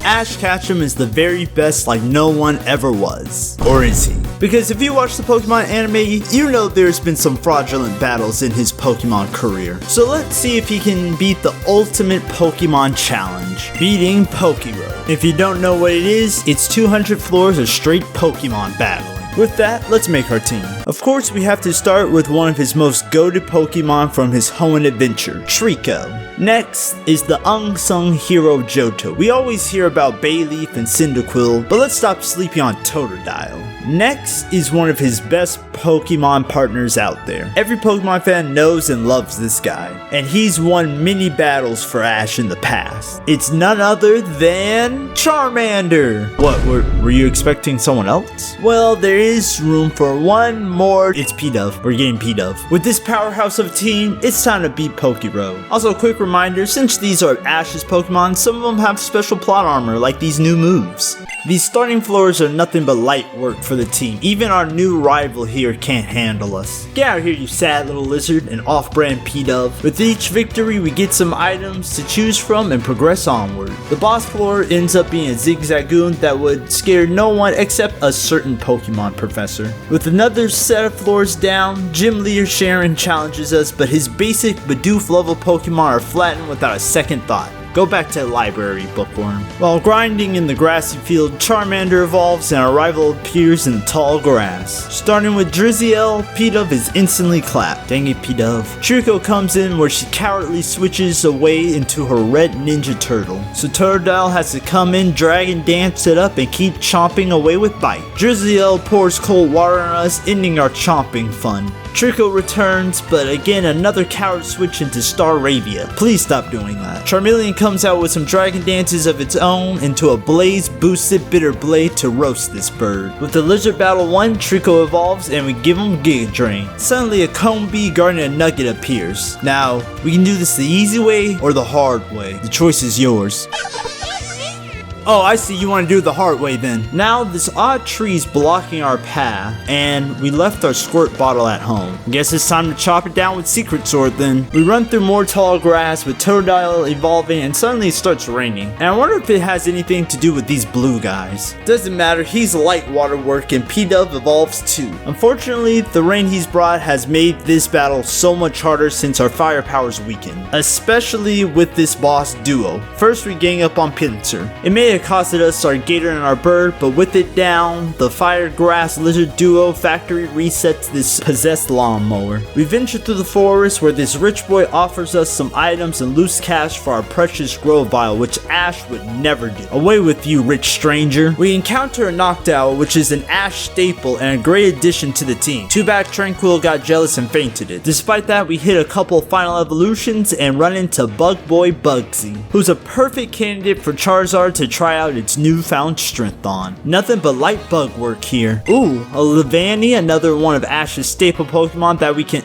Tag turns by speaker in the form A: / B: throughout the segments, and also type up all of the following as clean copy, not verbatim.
A: Ash Ketchum is the very best like no one ever was. Or is he? Because if you watch the Pokemon anime, you know there's been some fraudulent battles in his Pokemon career. So let's see if he can beat the ultimate Pokemon challenge, beating PokeRogue. If you don't know what it is, it's 200 floors of straight Pokemon battling. With that, let's make our team. Of course, we have to start with one of his most goated Pokemon from his Hoenn adventure, Trico. Next is the unsung hero Johto. We always hear about Bayleaf and Cyndaquil, but let's stop sleeping on Totodile. Next is one of his best Pokemon partners out there. Every Pokemon fan knows and loves this guy, and he's won many battles for Ash in the past. It's none other than Charmander. What, were you expecting someone else? Well, there is room for one more. It's P-Dove. We're getting P-Dove. With this powerhouse of a team, it's time to beat PokeRogue. Also, a quick reminder, since these are Ash's Pokemon, some of them have special plot armor like these new moves. These starting floors are nothing but light work for the team. Even our new rival here can't handle us. Get out of here, you sad little lizard, and off-brand P-Dove. With each victory, we get some items to choose from and progress onward. The boss floor ends up being a zigzagoon that would scare no one except a certain Pokemon professor. With another set of floors down, Gym Leader Sharon challenges us, but his basic Bidoof level Pokemon are flattened without a second thought. Go back to the library, Bookworm. While grinding in the grassy field, Charmander evolves and our rival appears in the tall grass. Starting with Drizzle, P-Dove is instantly clapped. Dang it, P-Dove. Trico comes in where she cowardly switches away into her red ninja turtle. So Totodile has to come in, Dragon Dance it up, and keep chomping away with Bite. Drizzle pours cold water on us, ending our chomping fun. Trico returns, but again another coward switch into Staravia. Please stop doing that. Charmeleon comes out with some Dragon Dances of its own into a Blaze boosted Bitter Blade to roast this bird. With the Lizard Battle 1, Trico evolves and we give him Giga Drain. Suddenly a Combi guarding a Nugget appears. Now, we can do this the easy way or the hard way. The choice is yours. Oh, I see, you want to do it the hard way then. Now, this odd tree is blocking our path, and we left our squirt bottle at home. Guess it's time to chop it down with Secret Sword then. We run through more tall grass with Totodile evolving, and suddenly it starts raining. And I wonder if it has anything to do with these blue guys. Doesn't matter, he's light water work, and P-Dove evolves too. Unfortunately, the rain he's brought has made this battle so much harder since our firepower's weakened. Especially with this boss duo. First, we gang up on Pinsir. It may costed us our gator and our bird, but with it down, the fire grass lizard duo factory resets this possessed lawnmower. We venture through the forest where this rich boy offers us some items and loose cash for our precious grow vial, which Ash would never do. Away with you, rich stranger. We encounter a Noctowl, which is an Ash staple and a great addition to the team. Too bad Tranquil got jealous and fainted it. Despite that, we hit a couple final evolutions and run into Bug Boy Bugsy, who's a perfect candidate for Charizard to try out its newfound strength on. Nothing but light bug work here. Ooh, a Levani, another one of Ash's staple Pokemon that we can...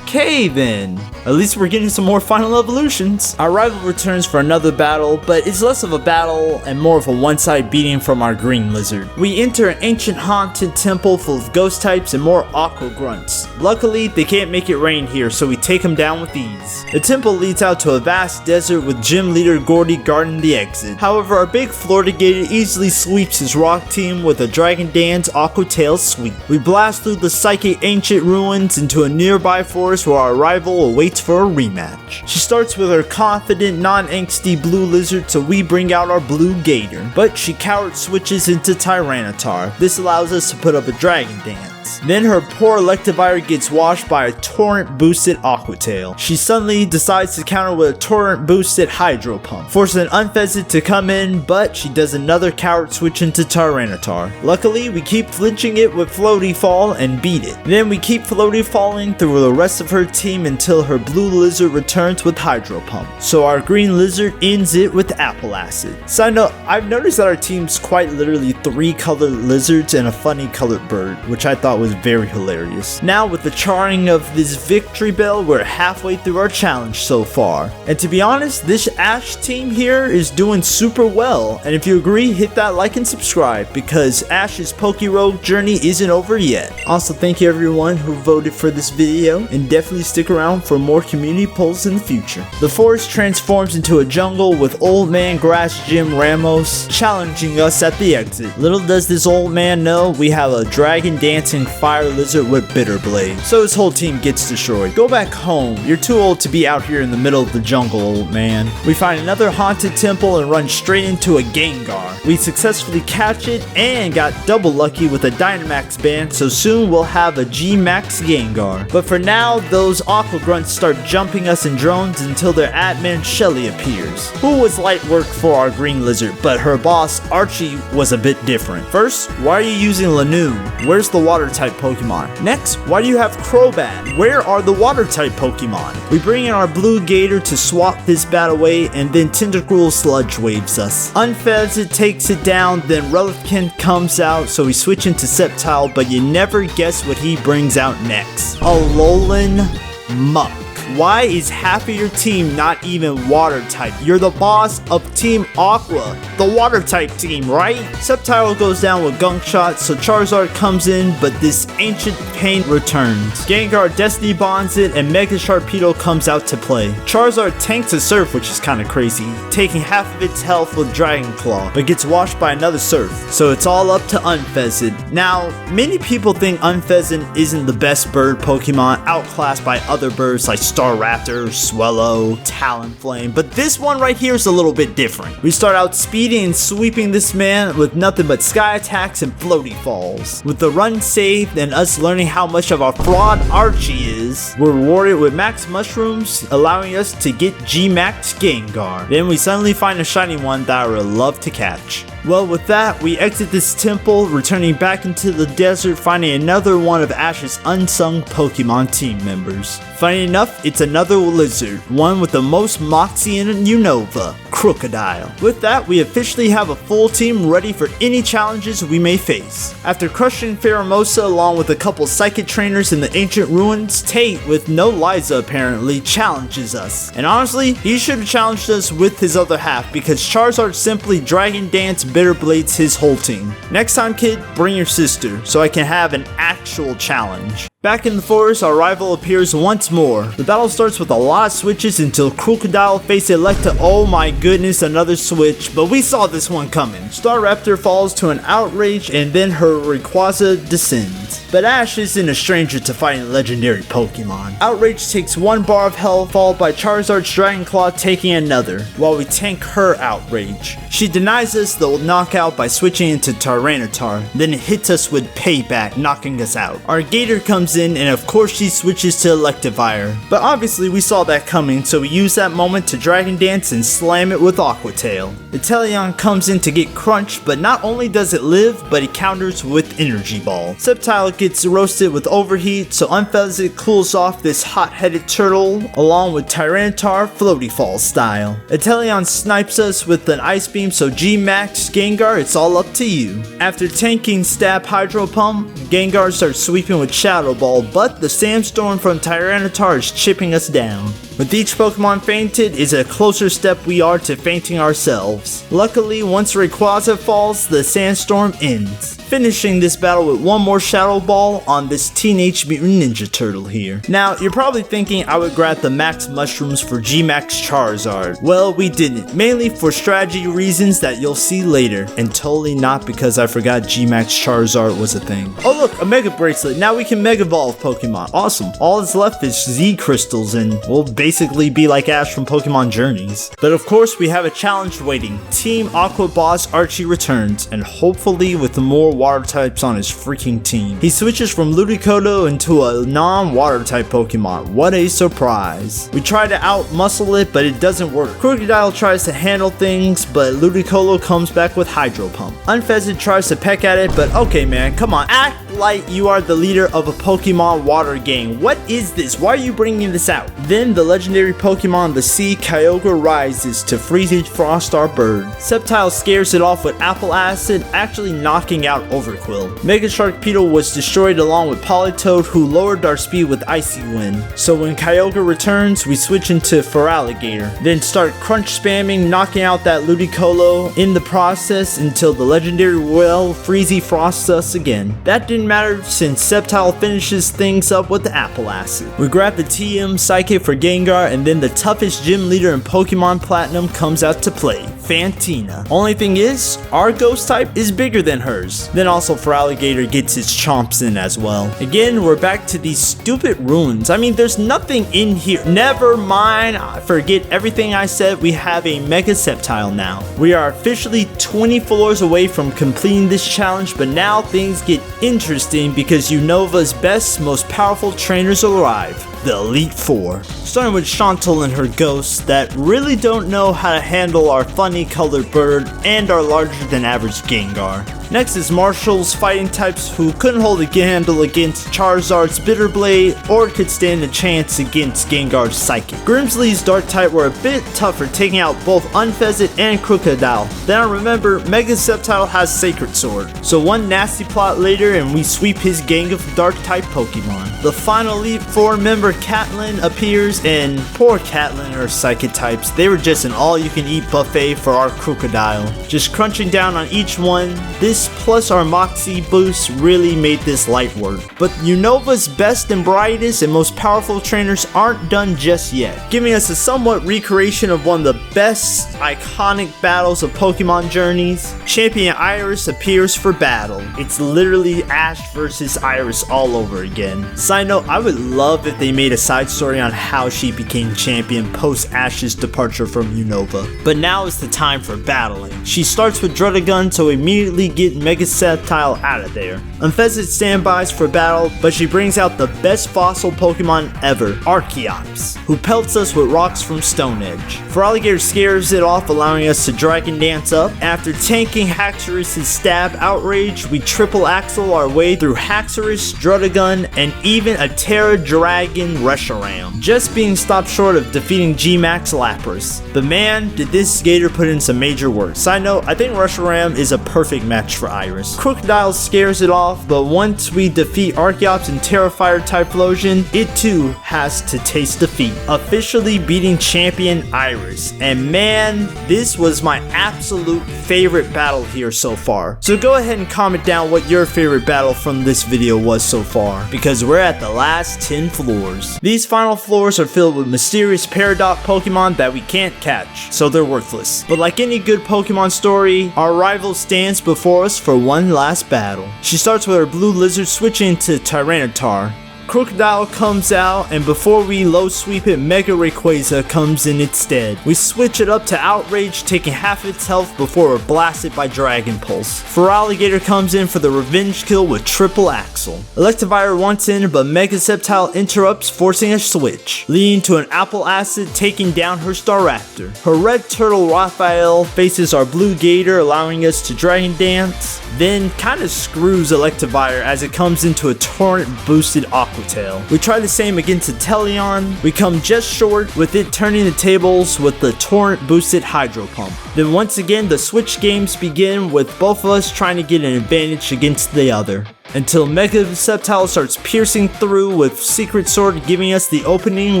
A: Okay then, at least we're getting some more final evolutions. Our rival returns for another battle, but it's less of a battle and more of a one-side beating from our green lizard. We enter an ancient haunted temple full of ghost types and more aqua grunts. Luckily, they can't make it rain here, so we take them down with ease. The temple leads out to a vast desert with gym leader Gordy guarding the exit. However, our big Florigator easily sweeps his rock team with a Dragon Dance Aqua Tail sweep. We blast through the psychic ancient ruins into a nearby forest where our rival awaits for a rematch. She starts with her confident, non-angsty blue lizard, so we bring out our blue gator. But she coward switches into Tyranitar. This allows us to put up a Dragon Dance. Then her poor Electivire gets washed by a Torrent boosted Aqua Tail. She suddenly decides to counter with a Torrent boosted Hydro Pump, forcing Unfezed to come in, but she does another coward switch into Tyranitar. Luckily, we keep flinching it with Floaty Fall and beat it. Then we keep Floaty Falling through the rest of her team until her blue lizard returns with Hydro Pump. So our green lizard ends it with Apple Acid. Side note, I've noticed that our team's quite literally 3 colored lizards and a funny colored bird, which I thought thought was very hilarious. Now with the charring of this victory bell, we're halfway through our challenge so far. And to be honest, this Ash team here is doing super well. And if you agree, hit that like and subscribe because Ash's PokeRogue journey isn't over yet. Also, thank you everyone who voted for this video, and definitely stick around for more community polls in the future. The forest transforms into a jungle with Old Man Grass Jim Ramos challenging us at the exit. Little does this old man know we have a dragon dancing fire lizard with bitter blade, so his whole team gets destroyed. Go back home, you're too old to be out here in the middle of the jungle, old man. We find another haunted temple and run straight into a Gengar. We successfully catch it and got double lucky with a Dynamax band, so soon we'll have a G-Max Gengar. But for now, those Aqua grunts start jumping us in drones until their admin Shelly appears, who was light work for our green lizard, but her boss Archie was a bit different. First, why are you using Lanoon? Where's the water type Pokemon? Next, why do you have Crobat? Where are the water type Pokemon? We bring in our blue gator to swap this bat away, and then Tentacruel sludge waves us. Unfezed takes it down, then Relican comes out, so we switch into Sceptile, but you never guess what he brings out next. A Alolan Muck. Why is half of your team not even water type? You're the boss of Team Aqua, the water type team, right? Sceptile goes down with Gunk Shot, so Charizard comes in, but this ancient pain returns. Gengar Destiny bonds it, and Mega Sharpedo comes out to play. Charizard tanks a Surf, which is kind of crazy, taking half of its health with Dragon Claw, but gets washed by another Surf, so it's all up to Unfezed. Now, many people think Unfezed isn't the best bird Pokemon, outclassed by other birds like Staraptor, Swellow, Talonflame, but this one right here is a little bit different. We start out speeding and sweeping this man with nothing but Sky Attacks and Floaty Falls. With the run saved and us learning how much of a fraud Archie is, we're rewarded with Max Mushrooms, allowing us to get G-Max Gengar. Then we suddenly find a shiny one that I would love to catch. Well, with that, we exit this temple, returning back into the desert, finding another one of Ash's unsung Pokemon team members. Funny enough, it's another lizard, one with the most moxie in Unova, Crocodile. With that, we officially have a full team ready for any challenges we may face. After crushing Pheromosa along with a couple psychic trainers in the ancient ruins, Tate, with no Liza apparently, challenges us. And honestly, he should have challenged us with his other half, because Charizard simply Dragon Dance Bitter Blades his whole team. Next time, kid, bring your sister, so I can have an actual challenge. Back in the forest, our rival appears once more. The battle starts with a lot of switches until Crocodile faces Electa. Oh my goodness, another switch, but we saw this one coming. Staraptor falls to an Outrage, and then her Rayquaza descends. But Ash isn't a stranger to fighting legendary Pokemon. Outrage takes 1 bar of health, followed by Charizard's Dragon Claw taking another, while we tank her Outrage. She denies us the knockout by switching into Tyranitar, then it hits us with Payback, knocking us out. Our Gator comes in, and of course she switches to Electivire. But obviously we saw that coming, so we use that moment to Dragon Dance and slam it with Aqua Tail. Inteleon comes in to get crunched, but not only does it live, but it counters with Energy Ball. Sceptile gets roasted with Overheat, so Unfezed cools off this hot-headed turtle, along with Tyranitar Floaty Fall style. Inteleon snipes us with an Ice Beam, so G-Max Gengar, it's all up to you. After tanking Stab Hydro Pump, Gengar starts sweeping with Shadow Ball, but the Sandstorm from Tyranitar is chipping us down. With each Pokemon fainted is a closer step we are to fainting ourselves. Luckily, once Rayquaza falls, the Sandstorm ends, finishing this battle with one more Shadow Ball on this Teenage Mutant Ninja Turtle here. Now, you're probably thinking I would grab the Max Mushrooms for G-Max Charizard. Well, we didn't, mainly for strategy reasons that you'll see later, and totally not because I forgot G-Max Charizard was a thing. Oh look, a Mega Bracelet, now we can Mega Evolve Pokemon. Awesome, all that's left is Z Crystals and we'll basically be like Ash from Pokemon Journeys. But of course, we have a challenge waiting. Team Aqua boss Archie returns, and hopefully with more water types on his freaking team. He switches from Ludicolo into a non-water type Pokemon. What a surprise. We try to out-muscle it, but it doesn't work. Crocodile tries to handle things, but Ludicolo comes back with Hydro Pump. Unfezed tries to peck at it, but okay man, come on, act Light, you are the leader of a Pokemon water gang. What is this? Why are you bringing this out? Then the legendary Pokemon, the sea Kyogre, rises to freeze frost our bird. Sceptile scares it off with Apple Acid, actually knocking out Overquill. Mega Sharkpedo was destroyed along with Politoed, who lowered our speed with Icy Wind. So when Kyogre returns, we switch into Feraligatr, then start crunch spamming, knocking out that Ludicolo in the process until the legendary well Freezy frosts us again. That didn't matter since Sceptile finishes things up with the Apple Acid. We grab the TM Psychic for Gengar, and then the toughest gym leader in Pokemon Platinum comes out to play, Fantina. Only thing is, our ghost type is bigger than hers. Then also Feraligatr gets its chomps in as well. Again, we're back to these stupid runes. I mean, there's nothing in here. Never mind, forget everything I said. We have a Mega Sceptile now. We are officially 20 floors away from completing this challenge, but now things get interesting because Unova's best, most powerful trainers arrive. The Elite Four. Starting with Chantal and her ghosts that really don't know how to handle our funny colored bird and our larger than average Gengar. Next is Marshall's fighting types who couldn't hold a handle against Charizard's Bitter Blade or could stand a chance against Gengar's Psychic. Grimsley's Dark type were a bit tougher, taking out both Unfezant and Crocodile. Then I remember Mega Sceptile has Sacred Sword, so one nasty plot later and we sweep his gang of Dark type Pokemon. The final Elite Four member Catelyn appears, and poor Catelyn and her Psychic types, they were just an all-you-can-eat buffet for our Crocodile. Just crunching down on each one, this plus our Moxie boost really made this light work. But Unova's best and brightest and most powerful trainers aren't done just yet, giving us a somewhat recreation of one of the best iconic battles of Pokemon journeys. Champion Iris appears for battle. It's literally Ash versus Iris all over again. Side note, I would love if they made a side story on how she became champion post Ash's departure from Unova. But now is the time for battling. She starts with Druddigon to immediately get Mega Sceptile out of there. Unfezant standbys for battle, but she brings out the best fossil Pokemon ever, Archeops, who pelts us with rocks from Stone Edge. Feraligatr scares it off, allowing us to Dragon Dance up. After tanking Haxorus' stab outrage, we triple axle our way through Haxorus, Druddigon, and even a Terra Dragon Reshiram, just being stopped short of defeating G-Max Lapras. But man, did this skater put in some major work. Side note, I think Reshiram is a perfect match for Iris. Crocodile scares it off, but once we defeat Archeops and Terrifier Typhlosion, it too has to taste defeat, officially beating champion Iris. And man, this was my absolute favorite battle here so far. So go ahead and comment down what your favorite battle from this video was so far, because we're at the last 10 floors. These final floors are filled with mysterious Peridot Pokemon that we can't catch, so they're worthless. But like any good Pokemon story, our rival stands before us for one last battle. She starts with her blue lizard switching to Tyranitar. Crocodile comes out, and before we low sweep it, Mega Rayquaza comes in its stead. We switch it up to Outrage, taking half its health before we're blasted by Dragon Pulse. Feraligatr comes in for the revenge kill with triple axle. Electivire wants in, but Mega Sceptile interrupts, forcing a switch, leading to an Apple Acid taking down her Staraptor. Her red turtle Raphael faces our blue Gator, allowing us to Dragon Dance, then kinda screws Electivire as it comes into a torrent boosted Aqua Tail. We try the same against Inteleon. We come just short, with it turning the tables with the torrent boosted Hydro Pump. Then once again the switch games begin, with both of us trying to get an advantage against the other, until Mega Sceptile starts piercing through with Secret Sword, giving us the opening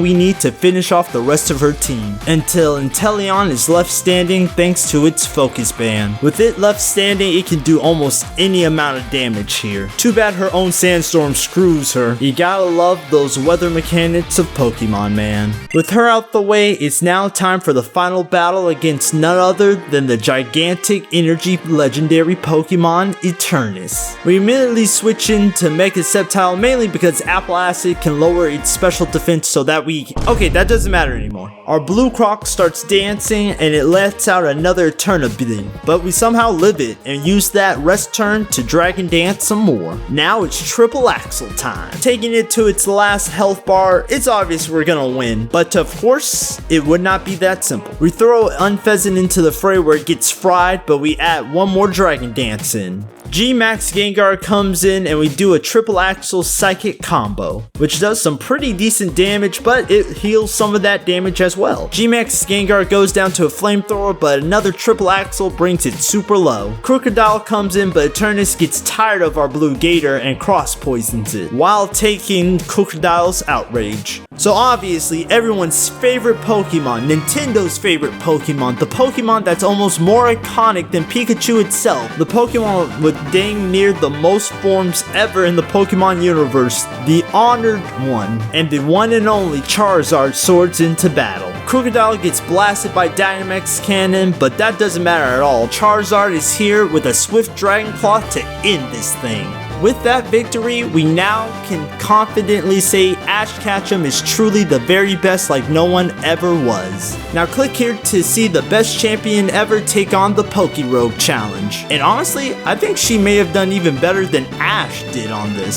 A: we need to finish off the rest of her team, until Inteleon is left standing thanks to its Focus Band. With it left standing, it can do almost any amount of damage here. Too bad her own Sandstorm screws her. You gotta love those weather mechanics of Pokemon, man. With her out the way, it's now time for the final battle against none other than the gigantic energy legendary Pokemon Eternus. We immediately switch into Mega Sceptile, mainly because Apple Acid can lower its special defense so that okay, that doesn't matter anymore. Our blue Croc starts dancing and it lets out another Turnitin, but we somehow live it and use that rest turn to Dragon Dance some more. Now it's triple axle time. Taking it to its last health bar, it's obvious we're gonna win, but of course, it would not be that simple. We throw Unfezant into the fray where it gets fried, but we add one more Dragon Dance in. G-Max Gengar comes comes in and we do a triple axle psychic combo, which does some pretty decent damage, but it heals some of that damage as well. G-Max's Gengar goes down to a flamethrower, but another triple axle brings it super low. Crocodile comes in, but Eternus gets tired of our blue gator and cross poisons it, while taking Crocodile's outrage. So obviously everyone's favorite Pokemon, Nintendo's favorite Pokemon, the Pokemon that's almost more iconic than Pikachu itself, the Pokemon with dang near the most forms ever in the Pokemon universe, the honored one, and the one and only Charizard swords into battle. Crocodile gets blasted by Dynamax Cannon, but that doesn't matter at all. Charizard is here with a swift Dragon Claw to end this thing. With that victory, we now can confidently say Ash Ketchum is truly the very best like no one ever was. Now click here to see the best champion ever take on the PokeRogue challenge. And honestly, I think she may have done even better than Ash did on this.